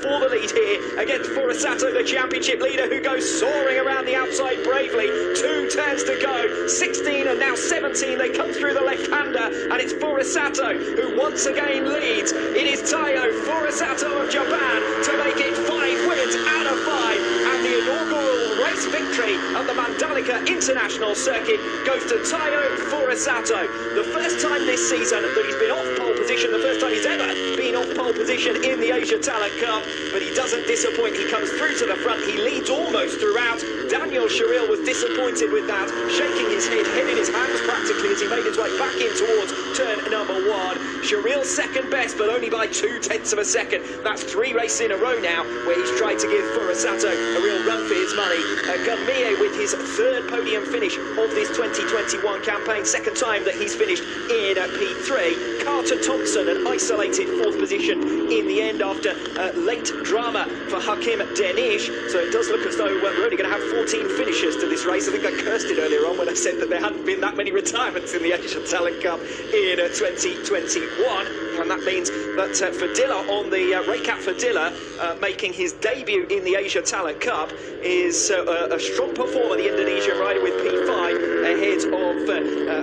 for the lead here against Furusato, the championship leader, who goes soaring around the outside bravely. 2 turns to go, 16 and now 17. They come through the left-hander, and it's Furusato who once again leads. It is Taiyo Furusato of Japan to make it 5 wins out of 5, and the inaugural race victory at the Mandalika International Circuit goes to Taiyo Furusato. The first time this season that he's been off pole position, the first time he's ever been off pole position in the Asia Talent Cup, but he doesn't disappoint. He comes through to the front. He leads almost throughout. Daniel Sharil was disappointed with that, shaking his head in his hands practically as he made his way back in towards turn number 1. Sharil second best, but only by 0.2 of a second. That's 3 races in a row now where he's tried to give Furusato a real run for his money. Gunmie with his 3rd podium finish of this 2021 campaign, 2nd time that he's finished in P3. Carter Thompson, an isolated 4th position in the end after late drama for Hakim Denish. So it does look as though we're only going to have 14 finishers to this race. I think I cursed it earlier on when I said that there hadn't been that many retirements in the Asia Talent Cup in 2021. And that means that Fadilla on the Raycat Fadilla making his debut in the Asia Talent Cup is a strong performer, the Indonesian rider, with P5 ahead of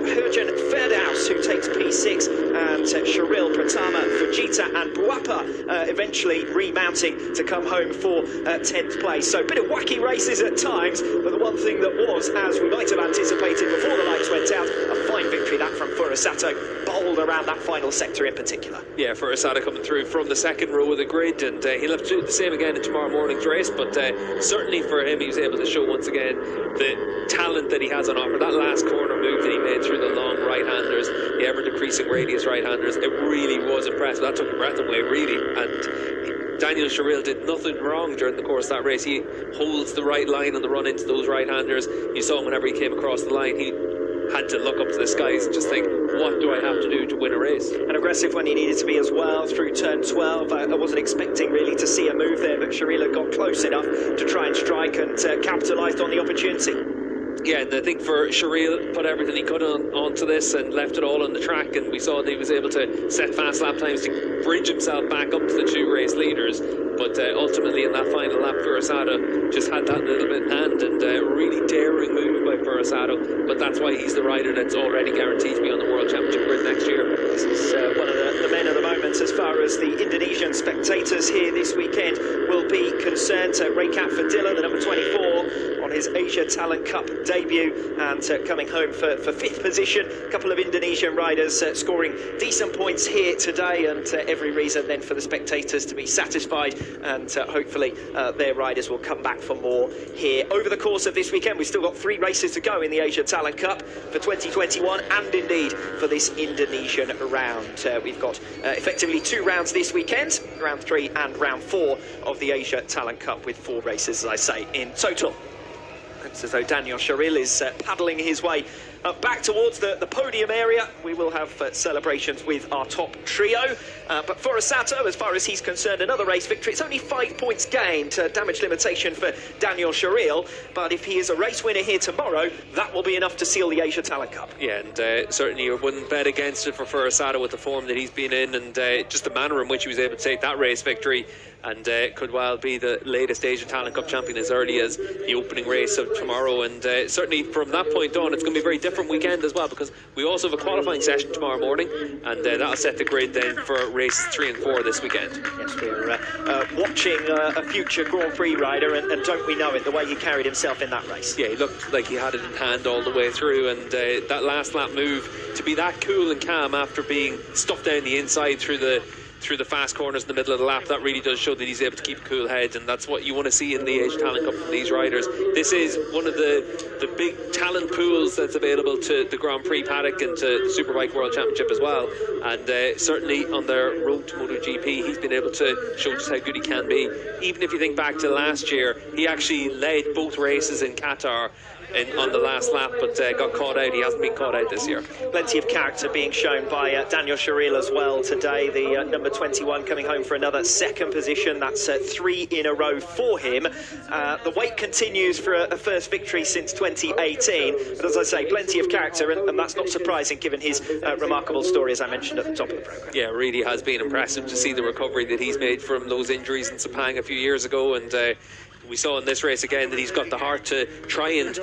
Herjan Ferdaus, who takes P6, and Sharil, Pratama, Fujita and Buapa eventually remounting to come home for 10th place. So a bit of wacky races at times, but the one thing that was, as we might have anticipated before the lights went out, a fine victory that from Furusato, bold around that final sector in particular. Yeah, Furusato coming through from the 2nd row of the grid, and he'll have to do the same again in tomorrow morning's race, but certainly for him, he was able to show once again the talent that he has on offer. That last corner move that he made through the long right-handers, the ever-decreasing radius right-handers, it really was impressive. That took your breath away, really, and Daniel Sharil did nothing wrong during the course of that race. He holds the right line on the run into those right-handers. You saw him whenever he came across the line, he had to look up to the skies and just think, what do I have to do to win a race? And aggressive when he needed to be as well through turn 12. I wasn't expecting really to see a move there, but Sharila got close enough to try and strike and capitalised on the opportunity. Yeah, and I think for Sharil, put everything he could onto this and left it all on the track, and we saw that he was able to set fast lap times to bridge himself back up to the 2 race leaders. But ultimately in that final lap, Furusato just had that little bit in hand, and really daring move by Furusato. But that's why he's the rider that's already guaranteed to be on the World Championship grid next year. This is one of the men of the moment as far as the Indonesian spectators here this weekend will be concerned. Raycat Fadilla, the number 24, on his Asia Talent Cup debut, and coming home for 5th position. A couple of Indonesian riders scoring decent points here today, and every reason then for the spectators to be satisfied, and hopefully their riders will come back for more here over the course of this weekend. We've still got 3 races to go in the Asia Talent Cup for 2021, and indeed for this Indonesian round. We've got effectively 2 rounds this weekend, round 3 and round 4 of the Asia Talent Cup, with 4 races, as I say, in total. It's as though Daniel Sharil is paddling his way back towards the podium area. We will have celebrations with our top trio. But Furusato, as far as he's concerned, another race victory. It's only 5 points gained, damage limitation for Daniel Sharil. But if he is a race winner here tomorrow, that will be enough to seal the Asia Talent Cup. Yeah, and certainly you wouldn't bet against it for Furusato with the form that he's been in, and just the manner in which he was able to take that race victory, and could well be the latest Asia Talent Cup champion as early as the opening race of tomorrow. And certainly from that point on, it's going to be a very different weekend as well, because we also have a qualifying session tomorrow morning, and that'll set the grid then for races 3 and 4 this weekend. Yes, we're watching a future Grand Prix rider, and don't we know it, the way he carried himself in that race. Yeah, he looked like he had it in hand all the way through, and that last lap move, to be that cool and calm after being stuffed down the inside through the fast corners in the middle of the lap, that really does show that he's able to keep a cool head, and that's what you want to see in the Asia Talent Cup from these riders. This is one of the big talent pools that's available to the Grand Prix paddock and to the Superbike World Championship as well, and certainly on their road to MotoGP, he's been able to show just how good he can be. Even if you think back to last year, he actually led both races in Qatar on the last lap, but got caught out. He hasn't been caught out this year. Plenty of character being shown by Daniel Sharil as well today. The number 21 coming home for another second position. That's 3 in a row for him. The wait continues for a first victory since 2018. But as I say, plenty of character, and that's not surprising given his remarkable story, as I mentioned at the top of the programme. Yeah, it really has been impressive to see the recovery that he's made from those injuries in Sepang a few years ago, and we saw in this race again that he's got the heart to try and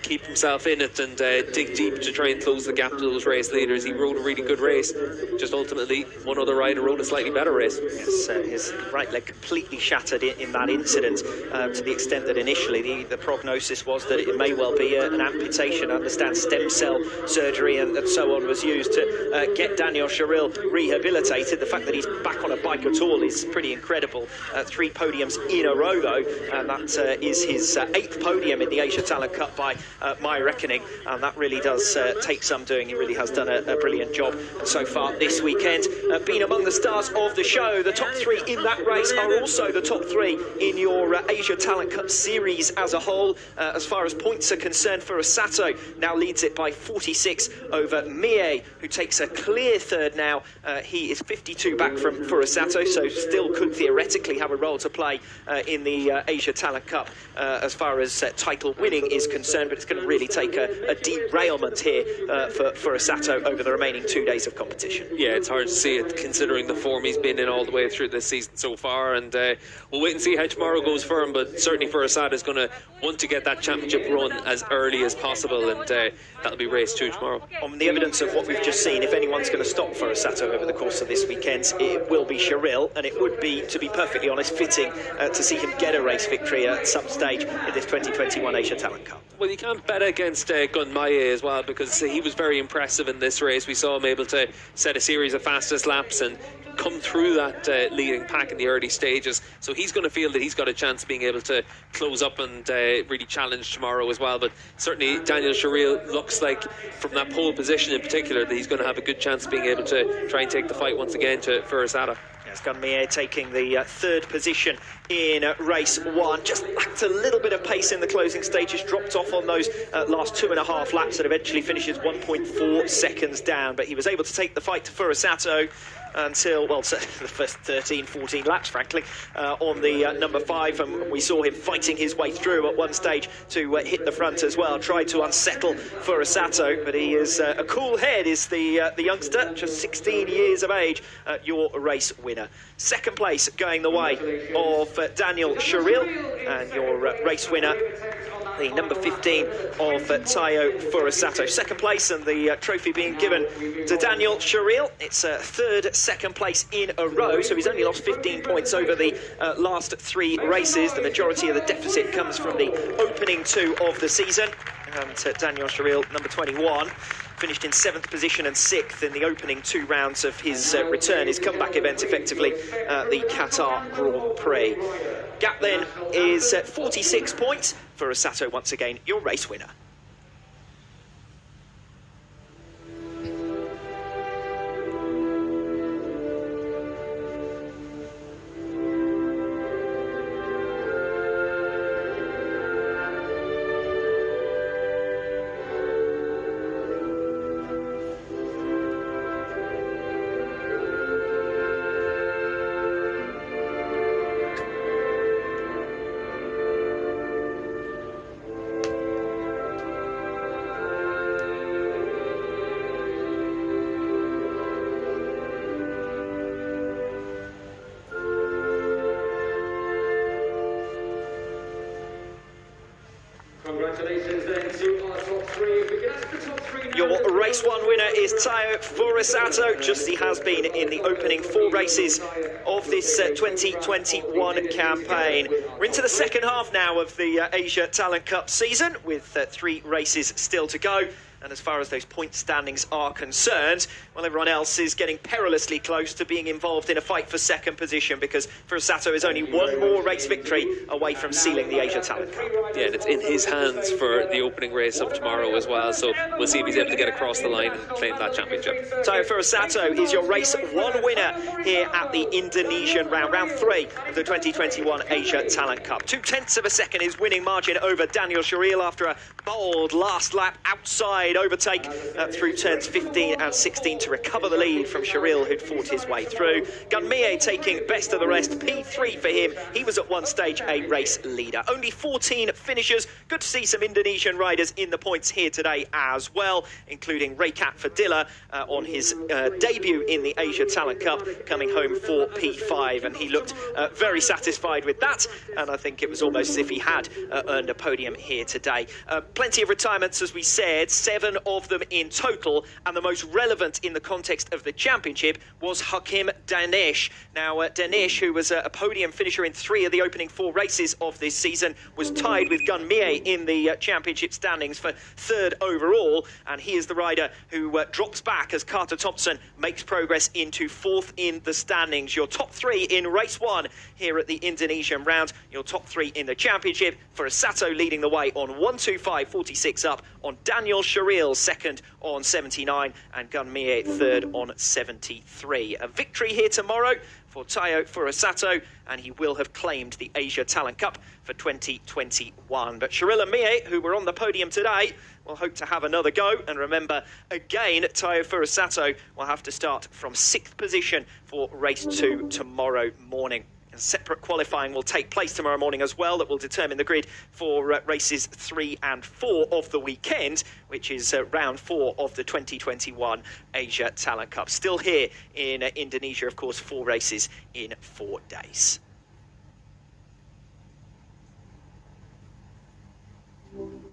keep himself in it and dig deep to try and close the gap to those race leaders. He rode a really good race, just ultimately one other rider rode a slightly better race. Yes, his right leg completely shattered in that incident, to the extent that initially the prognosis was that it may well be an amputation. I understand stem cell surgery and so on was used to get Daniel Sharil rehabilitated. The fact that he's back on a bike at all is pretty incredible. 3 podiums in a row though, and that is his 8th podium in the Asia Talent Cup by my reckoning, and that really does take some doing. He really has done a brilliant job so far this weekend. Been among the stars of the show. The top 3 in that race are also the top 3 in your Asia Talent Cup series as a whole. As far as points are concerned, Furusato now leads it by 46 over Mie, who takes a clear third now. He is 52 back from Furusato, so still could theoretically have a role to play in the Asia Talent Cup as far as title winning is concerned, but it's going to really take a derailment here for Furusato over the remaining 2 days of competition. Yeah, it's hard to see it considering the form he's been in all the way through this season so far, and we'll wait and see how tomorrow goes for him, but certainly Furusato is going to want to get that championship run as early as possible, and that'll be race 2 tomorrow. On the evidence of what we've just seen, if anyone's going to stop Furusato over the course of this weekend, it will be Sharil, and it would be, to be perfectly honest, fitting to see him get a race victory at some stage in this 2021 Asia Talent Cup. Well, you can't bet against Gunmaye as well, because he was very impressive in this race. We saw him able to set a series of fastest laps and come through that leading pack in the early stages, so he's going to feel that he's got a chance of being able to close up and really challenge tomorrow as well. But certainly Daniel Sharil looks like, from that pole position in particular, that he's going to have a good chance of being able to try and take the fight once again to Furusato. Yes, Gunmaye taking the 3rd position in race 1. Just lacked a little bit of pace in the closing stages, dropped off on those last 2.5 laps and eventually finishes 1.4 seconds down. But he was able to take the fight to Furusato until, well, the first 13, 14 laps, frankly, on the number 5, and we saw him fighting his way through at one stage to hit the front as well, tried to unsettle Furusato, but he is a cool head, is the youngster, just 16 years of age, your race winner. Second place going the way of Daniel Sharil, and your race winner, the number 15 of Tayo Furusato. Second place, and the trophy being given to Daniel Sharil. It's a 3rd second place in a row, so he's only lost 15 points over the last 3 races. The majority of the deficit comes from the opening 2 of the season, and Daniel Sharil, number 21, finished in 7th position and 6th in the opening 2 rounds of his return, his comeback event, effectively, the Qatar Grand Prix. Gap then is 46 points. Furusato, once again, your race winner. Congratulations then to our top 3. Your race 1 winner is Tayo Furusato, just as he has been in the opening 4 races of this 2021 campaign. We're into the second half now of the Asia Talent Cup season, with 3 races still to go. And as far as those point standings are concerned, well, everyone else is getting perilously close to being involved in a fight for second position, because Furusato is only one more race victory away from sealing the Asia Talent Cup. Yeah, and it's in his hands for the opening race of tomorrow as well, so we'll see if he's able to get across the line and claim that championship. Tayo Furusato is your race 1 winner here at the Indonesian round 3 of the 2021 Asia Talent Cup. 0.2 of a second his winning margin over Daniel Sharil after a bold last lap outside overtake through turns 15 and 16 to recover the lead from Sharil, who'd fought his way through. Gunmie taking best of the rest, P3 for him. He was at one stage a race leader. Only 14 finishers. Good to see some Indonesian riders in the points here today as well, including Raycat Fadilla on his debut in the Asia Talent Cup, coming home for P5, and he looked very satisfied with that, and I think it was almost as if he had earned a podium here today. Plenty of retirements, as we said, 7 of them in total, and the most relevant in the context of the championship was Hakim Danish. Now, Danish, who was a podium finisher in 3 of the opening 4 races of this season, was tied with Gunmie in the championship standings for 3rd overall, and he is the rider who drops back as Carter Thompson makes progress into 4th in the standings. Your top 3 in race 1 here at the Indonesian round, your top 3 in the championship. Furusato leading the way on 125.46 up on Daniel Sharil, 2nd on 79, and Gunmie 3rd on 73. A victory here tomorrow for Tayo Furusato, and he will have claimed the Asia Talent Cup for 2021. But Sharil and Mie, who were on the podium today, will hope to have another go. And remember, again, Tayo Furusato will have to start from 6th position for race 2 tomorrow morning. A separate qualifying will take place tomorrow morning as well, that will determine the grid for races 3 and 4 of the weekend, which is round 4 of the 2021 Asia Talent Cup. Still here in Indonesia, of course, 4 races in 4 days.